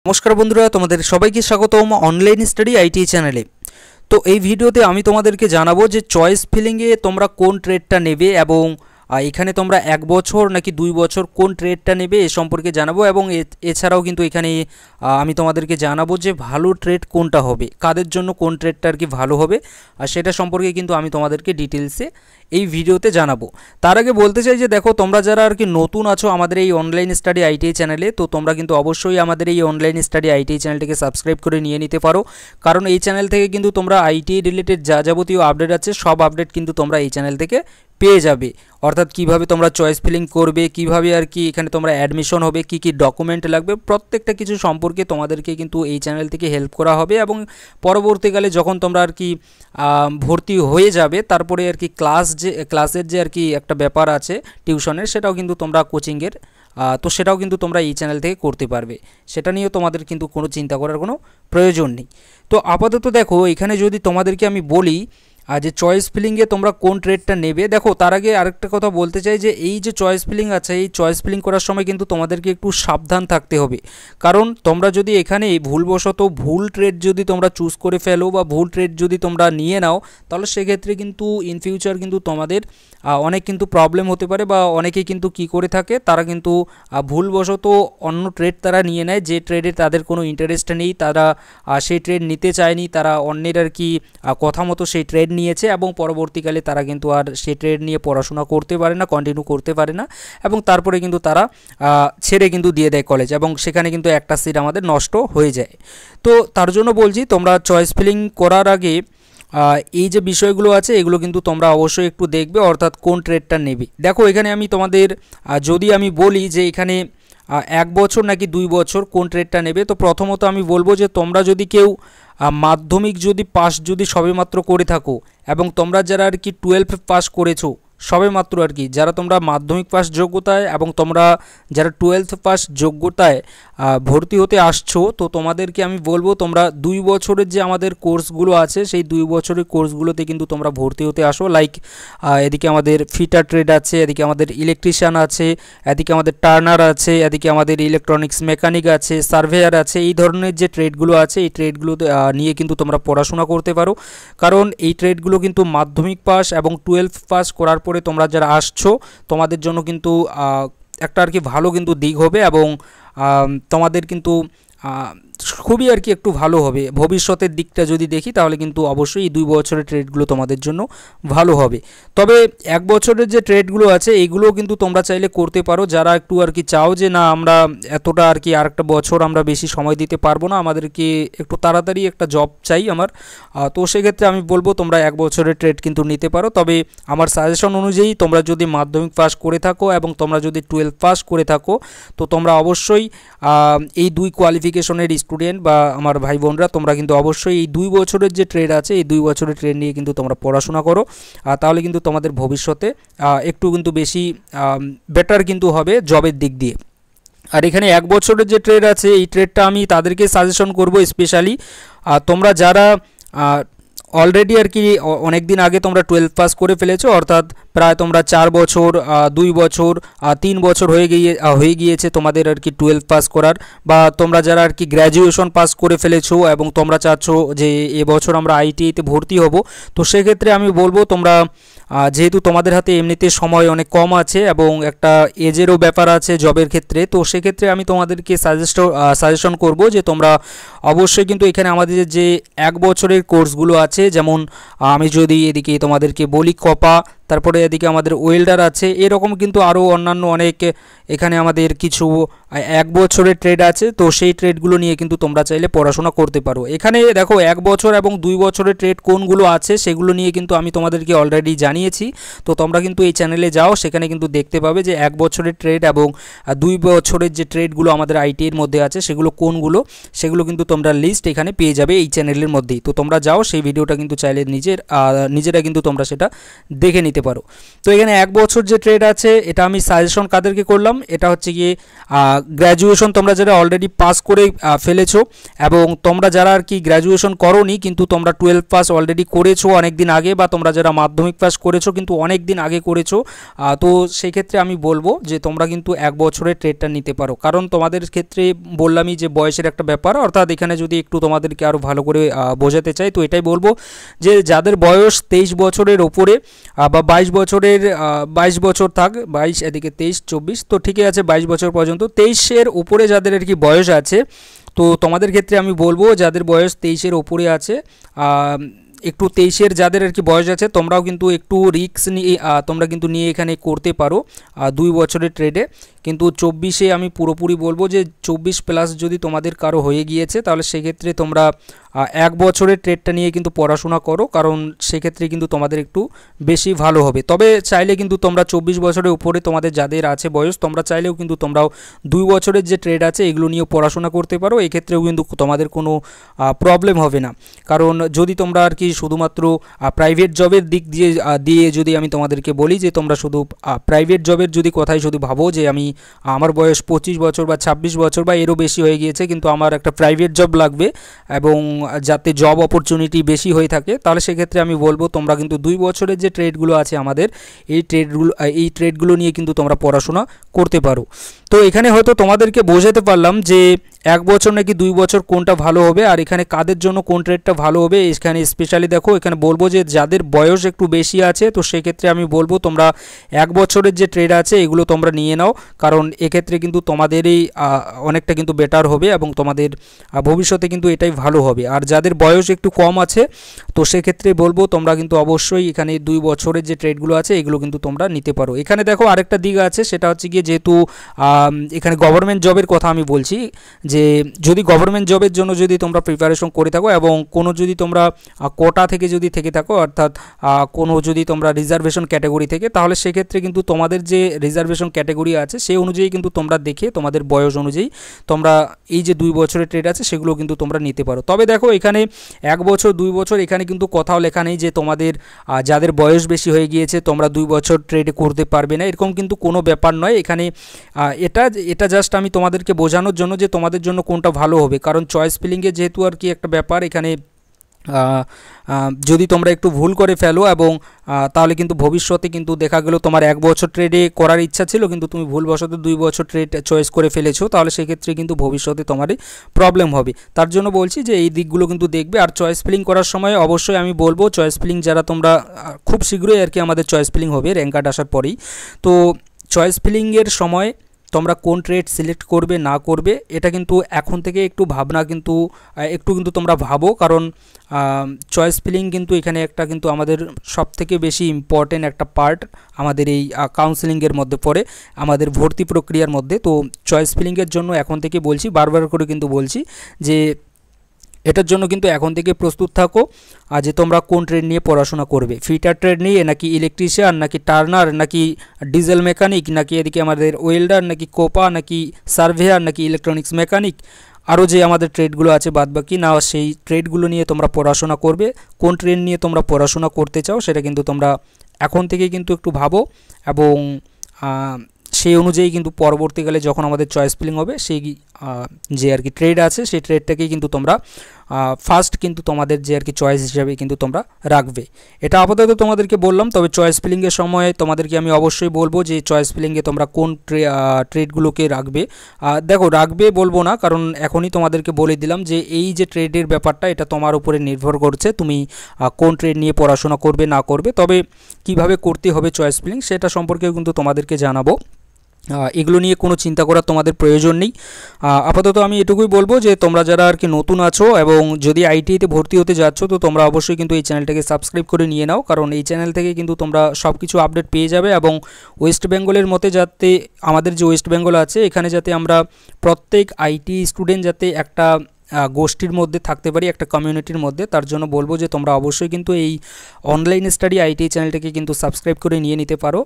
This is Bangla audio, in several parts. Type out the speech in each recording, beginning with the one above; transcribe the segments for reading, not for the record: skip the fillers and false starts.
नमस्कार बंधुरा तुम्हारे सबाइके स्वागतम ऑनलाइन स्टडी आईटी चैनेले। तो এই ভিডিওতে আমি তোমাদেরকে জানাবো যে চয়েস ফিলিংয়ে তোমরা কোন ট্রেডটা নেবে এবং এখানে তোমরা 1 বছর নাকি 2 বছর কোন ট্রেডটা নেবে এ সম্পর্কে জানাবো এবং এছাড়াও কিন্তু এখানে আমি তোমাদেরকে জানাবো যে ভালো ট্রেড কোনটা হবে, কাদের জন্য কোন ট্রেডটা আর কি ভালো হবে আর সেটা সম্পর্কে কিন্তু আমি তোমাদেরকে ডিটেইলসে এই ভিডিওতে জানাবো। তার আগে বলতে চাই যে দেখো তোমরা যারা আর কি নতুন আছো আমাদের এই অনলাইন স্টাডি আইটিআই চ্যানেলে, তো তোমরা কিন্তু অবশ্যই আমাদের এই অনলাইন স্টাডি আইটিআই চ্যানেলটিকে সাবস্ক্রাইব করে নিয়ে নিতে পারো, কারণ এই চ্যানেল থেকে কিন্তু তোমরা আইটিআই রিলেটেড যা যাবতীয় আপডেট আছে সব আপডেট কিন্তু তোমরা এই চ্যানেল থেকে পেয়ে যাবে। অর্থাৎ কিভাবে তোমরা চয়েস ফিলিং করবে, কিভাবে আর কি এখানে তোমরা অ্যাডমিশন হবে, কি কি ডকুমেন্ট লাগবে, প্রত্যেকটা কিছু সম্পর্কে তোমাদেরকে কিন্তু এই চ্যানেল থেকে হেল্প করা হবে এবং পরবর্তীকালে যখন তোমরা আর কি ভর্তি হয়ে যাবে তারপরে আর কি ক্লাসের যে আর কি একটা ব্যাপার আছে টিউশনের, সেটাও কিন্তু তোমরা কোচিংয়ের তো সেটাও কিন্তু তোমরা এই চ্যানেল থেকে করতে পারবে, সেটা নিয়েও তোমাদের কিন্তু কোনো চিন্তা করার কোনো প্রয়োজন নেই। তো আপাতত দেখো এখানে যদি তোমাদেরকে আমি বলি যে চয়েস ফিলিংয়ে তোমরা কোন ট্রেডটা নেবে, দেখো তার আগে আরেকটা কথা বলতে চাই যে এই যে চয়েস ফিলিং আছে এই চয়েস ফিলিং করার সময় কিন্তু তোমাদেরকে একটু সাবধান থাকতে হবে, কারণ তোমরা যদি এখানে ভুলবশত ভুল ট্রেড যদি তোমরা চুজ করে ফেলো বা ভুল ট্রেড যদি তোমরা নিয়ে নাও তাহলে সেক্ষেত্রে কিন্তু ইন ফিউচার কিন্তু তোমাদের অনেক কিন্তু প্রবলেম হতে পারে বা অনেকে কিন্তু কি করে থাকে তারা কিন্তু ভুলবশত অন্য ট্রেড তারা নিয়ে নেয় যে ট্রেডে তাদের কোনো ইন্টারেস্ট নেই, তারা সেই ট্রেড নিতে চায়নি, তারা অন্যের আর কি কথা মতো সেই ট্রেড নিয়েছে এবং পরবর্তীকালে তারা কিন্তু আর সেই ট্রেড নিয়ে পড়াশোনা করতে পারে না, কন্টিনিউ করতে পারে না এবং তারপরে কিন্তু তারা ছেড়ে কিন্তু দিয়ে দেয় কলেজ এবং সেখানে কিন্তু একটা সিট আমাদের নষ্ট হয়ে যায়। তো তার জন্য বলছি তোমরা চয়েস ফিলিং করার আগে এই যে বিষয়গুলো আছে এগুলো কিন্তু তোমরা অবশ্যই একটু দেখবে, অর্থাৎ কোন ট্রেডটা নেবে। দেখো এখানে আমি তোমাদের যদি আমি বলি যে এখানে 1 বছর নাকি 2 বছর কোন ট্রেডটা নেবে, তো প্রথমত আমি বলবো যে তোমরা যদি কেউ মাধ্যমিক যদি পাস যদি সবেমাত্র করে থাকো এবং তোমরা যারা আর কি 12 পাস করেছো সবেমাত্র আর কি, যারা তোমরা মাধ্যমিক পাস যোগ্যতায় এবং তোমরা যারা 12 পাস যোগ্যতায় ভর্তি হতে আসছো, তো তোমাদেরকে আমি বলবো তোমরা 2 বছরের যে আমাদের কোর্সগুলো আছে সেই 2 বছরের কোর্সগুলোতে কিন্তু তোমরা ভর্তি হতে আসো। লাইক এদিকে আমাদের ফিটার ট্রেড আছে, এদিকে আমাদের ইলেকট্রিশিয়ান আছে, এদিকে আমাদের টার্নার আছে, এদিকে আমাদের ইলেকট্রনিক্স মেকানিক আছে, সার্ভেয়ার আছে, এই ধরনের যে ট্রেডগুলো আছে এই ট্রেডগুলো নিয়ে কিন্তু তোমরা পড়াশোনা করতে পারো, কারণ এই ট্রেডগুলো কিন্তু মাধ্যমিক পাস এবং 12 পাস করার পরে তোমরা যারা আসছো তোমাদের জন্য কিন্তু একটা আর কি ভালো কিন্তু দিক হবে এবং তোমাদের কিন্তু খুবই আর কি একটু ভালো হবে ভবিষ্যতের দিকটা যদি দেখি তাহলে কিন্তু অবশ্যই এই 2 বছরের ট্রেডগুলো তোমাদের জন্য ভালো হবে। তবে 1 বছরের যে ট্রেডগুলো আছে এইগুলোও কিন্তু তোমরা চাইলে করতে পারো, যারা একটু আর কি চাও যে না আমরা এতটা আর কি আরেকটা বছর আমরা বেশি সময় দিতে পারবো না, আমাদেরকে একটু তাড়াতাড়ি একটা জব চাই আমার, তো সেক্ষেত্রে আমি বলবো তোমরা 1 বছরের ট্রেড কিন্তু নিতে পারো। তবে আমার সাজেশন অনুযায়ী তোমরা যদি মাধ্যমিক পাস করে থাকো এবং তোমরা যদি 12 পাস করে থাকো তো তোমরা অবশ্যই এই 2 কোয়ালিফিকেশনের স্টুডেন্ট বা আমার ভাই বোনরা তোমরা কিন্তু অবশ্যই এই 2 বছরের যে ট্রেড আছে এই 2 বছরের ট্রেড নিয়ে কিন্তু তোমরা পড়াশোনা করো, তাহলে কিন্তু তোমাদের ভবিষ্যতে একটু কিন্তু বেশি বেটার কিন্তু হবে জবের দিক দিয়ে। আর এখানে 1 বছরের যে ট্রেড আছে এই ট্রেডটা আমি তাদেরকে সাজেশন করব স্পেশালি তোমরা যারা অলরেডি আর কি অনেক দিন আগে তোমরা 12 পাস করে ফেলেছো, অর্থাৎ প্রায় তোমরা 4 বছর 2 বছর 3 বছর হয়ে গিয়েছে তোমাদের আর কি 12 পাস করার, বা তোমরা যারা আর কি গ্র্যাজুয়েশন পাস করে ফেলেছো এবং তোমরা চাচ্ছ যে এবছর আমরা আইটিআইতে ভর্তি হব, তো সেক্ষেত্রে আমি বলবো তোমরা যেহেতু তোমাদের হাতে এমনিতে সময় অনেক কম আছে এবং একটা এজেরও ব্যাপার আছে জবের ক্ষেত্রে, তো সেক্ষেত্রে আমি তোমাদেরকে সাজেশন করব যে তোমরা অবশ্যই কিন্তু এখানে আমাদের যে 1 বছরের কোর্সগুলো আছে, যেমন আমি যদি এদিকে তোমাদেরকে বলি কপা, তারপরে এদিকে আমাদের ওয়েল্ডার আছে, এরকম কিন্তু আরও অন্যান্য অনেক এখানে আমাদের কিছু 1 বছরের ট্রেড আছে, তো সেই ট্রেডগুলো নিয়ে কিন্তু তোমরা চাইলে পড়াশোনা করতে পারো। এখানে দেখো 1 বছর এবং 2 বছরের ট্রেড কোনগুলো আছে সেগুলো নিয়ে কিন্তু আমি তোমাদেরকে অলরেডি জানিয়েছি, তো তোমরা কিন্তু এই চ্যানেলে যাও সেখানে কিন্তু দেখতে পাবে যে 1 বছরের ট্রেড এবং 2 বছরের যে ট্রেডগুলো আমাদের আইটিআইয়ের মধ্যে আছে সেগুলো কোনগুলো সেগুলো কিন্তু তোমরা লিস্ট এখানে পেয়ে যাবে এই চ্যানেলের মধ্যেই, তো তোমরা যাও সেই ভিডিওটা কিন্তু চাইলে নিজেরা কিন্তু তোমরা সেটা দেখে নিতে নিতে পারো। তো এখানে 1 বছর যে ট্রেড আছে এটা আমি সাজেশন কাদেরকে করলাম, এটা হচ্ছে গিয়ে গ্র্যাজুয়েশন তোমরা যারা অলরেডি পাস করে ফেলেছো এবং তোমরা যারা আর কি গ্র্যাজুয়েশন করোনি কিন্তু তোমরা 12 পাস অলরেডি করেছো অনেক দিন আগে, বা তোমরা যারা মাধ্যমিক পাস করেছো কিন্তু অনেক দিন আগে করেছো, তো সেই ক্ষেত্রে আমি বলবো যে তোমরা কিন্তু 1 বছরের ট্রেডটা নিতে পারো। কারণ তোমাদের ক্ষেত্রে বললামই যে বয়সের একটা ব্যাপার, অর্থাৎ এখানে যদি একটু তোমাদেরকে আরও ভালো করে বোঝাতে চাই তো এটাই বলবো যে যাদের বয়স 23 বছরের ওপরে বা 22 বছরের 22 বছর থাক, 22 এদিকে 23 24, তো ঠিকই আছে 22 বছর পর্যন্ত, 23-এর উপরে যাদের আর কি বয়স আছে তো তোমাদের ক্ষেত্রে আমি বলবো যাদের বয়স 23-এর ওপরে আছে, একটু 23-এর যাদের আর কি বয়স আছে তোমরাও কিন্তু একটু রিস্ক নিয়ে তোমরা কিন্তু নিয়ে এখানে করতে পারো 2 বছরের ট্রেডে। কিন্তু 24-এ আমি পুরোপুরি বলবো যে 24 প্লাস যদি তোমাদের কারো হয়ে গিয়েছে তাহলে সেক্ষেত্রে তোমরা 1 বছরের ট্রেডটা নিয়ে কিন্তু পড়াশোনা করো, কারণ সেক্ষেত্রে কিন্তু তোমাদের একটু বেশি ভালো হবে। তবে চাইলে কিন্তু তোমরা 24 বছরের উপরে তোমাদের যাদের আছে বয়স তোমরা চাইলেও কিন্তু তোমরাও 2 বছরের যে ট্রেড আছে এগুলো নিয়ে পড়াশোনা করতে পারো, এক্ষেত্রেও কিন্তু তোমাদের কোনো প্রবলেম হবে না। কারণ যদি তোমরা আর কি শুধুমাত্র প্রাইভেট জবের দিক দিয়ে যদি আমি তোমাদেরকে বলি যে তোমরা শুধু প্রাইভেট জবের যদি কথাই শুধু ভাবো যে আমি আমার বয়স 25 বছর বা 26 বছর বা এরও বেশি হয়ে গিয়েছে কিন্তু আমার একটা প্রাইভেট জব লাগবে এবং যাতে জব অপরচুনিটি বেশি হয়ে থাকে, তাহলে সেক্ষেত্রে আমি বলবো তোমরা কিন্তু 2 বছরের যে ট্রেডগুলো আছে আমাদের এই ট্রেডগুলো নিয়ে কিন্তু তোমরা পড়াশোনা করতে পারো। তো এখানে হয়তো তোমাদেরকে বোঝাতে পারলাম যে 1 বছর নাকি 2 বছর কোনটা ভালো হবে আর এখানে কাদের জন্য কোন ট্রেডটা ভালো হবে। এখানে স্পেশালি দেখো এখানে বলবো যে যাদের বয়স একটু বেশি আছে তো সেক্ষেত্রে আমি বলবো তোমরা 1 বছরের যে ট্রেড আছে এগুলো তোমরা নিয়ে নাও, কারণ এক্ষেত্রে কিন্তু তোমাদেরই অনেকটা কিন্তু বেটার হবে এবং তোমাদের ভবিষ্যতে কিন্তু এটাই ভালো হবে। আর যাদের বয়স একটু কম আছে তো সেক্ষেত্রে বলবো তোমরা কিন্তু অবশ্যই এখানে 2 বছরের যে ট্রেডগুলো আছে এগুলো কিন্তু তোমরা নিতে পারো। এখানে দেখো আরেকটা দিক আছে, সেটা হচ্ছে গিয়ে যেহেতু এখানে গভর্নমেন্ট জবের কথা আমি বলছি যে যদি গভর্নমেন্ট জবের জন্য যদি তোমরা প্রিপারেশন করে থাকো এবং কোনো যদি তোমরা কোটা থেকে যদি থেকে থাকো অর্থাৎ কোনো যদি তোমরা রিজার্ভেশন ক্যাটাগরি থেকে, তাহলে সেক্ষেত্রে কিন্তু তোমাদের যে রিজার্ভেশন ক্যাটাগরি আছে সেই অনুযায়ী কিন্তু তোমরা দেখে তোমাদের বয়স অনুযায়ী তোমরা এই যে 2 বছরের ট্রেড আছে সেগুলো কিন্তু তোমরা নিতে পারো। তবে দেখো এখানে 1 বছর 2 বছর এখানে কিন্তু কথাও লেখা নেই যে তোমাদের যাদের বয়স বেশি হয়ে গিয়েছে তোমরা 2 বছর ট্রেড করতে পারবে না, এরকম কিন্তু কোনো ব্যাপার নয়। এখানে এটা জাস্ট আমি তোমাদেরকে বোঝানোর জন্য যে তোমাদের জন্য কোনটা ভালো হবে, কারণ চয়েস ফিলিংয়ে যেহেতু আর কি একটা ব্যাপার এখানে যদি তোমরা একটু ভুল করে ফেলো এবং তাহলে কিন্তু ভবিষ্যতে কিন্তু দেখা গেল তোমার 1 বছর ট্রেডে করার ইচ্ছা ছিল কিন্তু তুমি ভুলবশত 2 বছর ট্রেড চয়েস করে ফেলেছো, তাহলে সেক্ষেত্রে কিন্তু ভবিষ্যতে তোমারই প্রবলেম হবে। তার জন্য বলছি যে এই দিকগুলো কিন্তু দেখবে। আর চয়েস ফিলিং করার সময় অবশ্যই আমি বলবো চয়েস ফিলিং যারা তোমরা খুব শীঘ্রই আর কি আমাদের চয়েস ফিলিং হবে র্যাঙ্ক কার্ড আসার পরেই, তো চয়েস ফিলিংয়ের সময় তোমরা কোন ট্রেড সিলেক্ট করবে না করবে এটা কিন্তু এখন থেকে একটু ভাবনা কিন্তু কিন্তু তোমরা ভাবো, কারণ চয়েস ফিলিং কিন্তু এখানে একটা কিন্তু আমাদের সবথেকে বেশি ইম্পর্টেন্ট একটা পার্ট আমাদের এই কাউন্সেলিংয়ের মধ্যে পড়ে, আমাদের ভর্তি প্রক্রিয়ার মধ্যে। তো চয়েস ফিলিংয়ের জন্য এখন থেকে বলছি, বারবার করে কিন্তু বলছি যে এটার জন্য কিন্তু এখন থেকে প্রস্তুত থাকো যে তোমরা কোন ট্রেড নিয়ে পড়াশোনা করবে, ফিটার ট্রেড নিয়ে নাকি ইলেকট্রিশিয়ান নাকি টার্নার নাকি ডিজেল মেকানিক নাকি এদিকে আমাদের ওয়েল্ডার নাকি কোপা নাকি সার্ভেয়ার নাকি ইলেকট্রনিক্স মেকানিক, আরও যে আমাদের ট্রেডগুলো আছে বাদবাকি না সেই ট্রেডগুলো নিয়ে তোমরা পড়াশোনা করবে। কোন ট্রেড নিয়ে তোমরা পড়াশোনা করতে চাও সেটা কিন্তু তোমরা এখন থেকে কিন্তু একটু ভাবো এবং সেই অনুযায়ী কিন্তু পরবর্তীকালে যখন আমাদের চয়েস ফিলিং হবে সেই যে আর কি ট্রেড আছে সেই ট্রেডটাকেই কিন্তু তোমরা ফার্স্ট কিন্তু তোমাদের যে আর কি চয়েস হিসাবে কিন্তু তোমরা রাখবে। এটা আপাতত তোমাদেরকে বললাম, তবে চয়েস ফিলিংয়ের সময় তোমাদেরকে আমি অবশ্যই বলবো যে চয়েস ফিলিংয়ে তোমরা কোন ট্রেডগুলোকে রাখবে। দেখো রাখবে বলবো না, কারণ এখনই তোমাদেরকে বলে দিলাম যে এই যে ট্রেডের ব্যাপারটা এটা তোমার উপরে নির্ভর করছে তুমি কোন ট্রেড নিয়ে পড়াশোনা করবে না করবে। তবে কিভাবে করতে হবে চয়েস ফিলিং সেটা সম্পর্কেও কিন্তু তোমাদেরকে জানাবো, এগুলো নিয়ে কোনো চিন্তা করার তোমাদের প্রয়োজন নেই। আপাতত আমি এটুকুই বলবো যে তোমরা যারা আর কি নতুন আছো এবং যদি আইটিআইতে ভর্তি হতে যাচ্ছ তো তোমরা অবশ্যই কিন্তু এই চ্যানেলটাকে সাবস্ক্রাইব করে নিয়ে নাও, কারণ এই চ্যানেল থেকে কিন্তু তোমরা সব কিছু আপডেট পেয়ে যাবে এবং ওয়েস্ট বেঙ্গলের মতে যাতে আমাদের যে ওয়েস্ট বেঙ্গল আছে এখানে যাতে আমরা প্রত্যেক আইটি স্টুডেন্ট যাতে একটা গোষ্ঠীর মধ্যে থাকতে পারি, একটা কমিউনিটির মধ্যে। তার জন্য বলবো যে তোমরা অবশ্যই কিন্তু এই অনলাইন স্টাডি আইটি চ্যানেলটাকে কিন্তু সাবস্ক্রাইব করে নিয়ে নিতে পারো।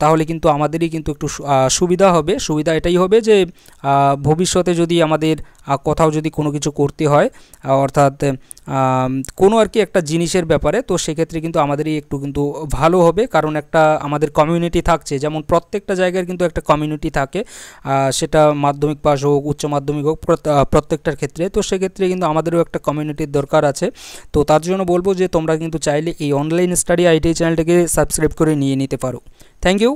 তাহলে কিন্তু আমাদেরই কিন্তু একটু সুবিধা হবে। সুবিধা এটাই হবে যে ভবিষ্যতে যদি আমাদের কোথাও যদি কোনো কিছু করতে হয়, অর্থাৎ কোনো আর কি একটা জিনিসের ব্যাপারে, তো সেক্ষেত্রে কিন্তু আমাদেরই একটু কিন্তু ভালো হবে, কারণ একটা আমাদের কমিউনিটি থাকছে। যেমন প্রত্যেকটা জায়গার কিন্তু একটা কমিউনিটি থাকে, সেটা মাধ্যমিক পাস হোক, উচ্চ মাধ্যমিক হোক, প্রত্যেকটার ক্ষেত্রে। তো সেক্ষেত্রে কিন্তু আমাদেরও একটা কমিউনিটির দরকার আছে। তো তার জন্য বলবো যে তোমরা কিন্তু চাইলে এই অনলাইন স্টাডি আইটি চ্যানেলটাকে সাবস্ক্রাইব করে নিয়ে নিতে পারো। Thank you.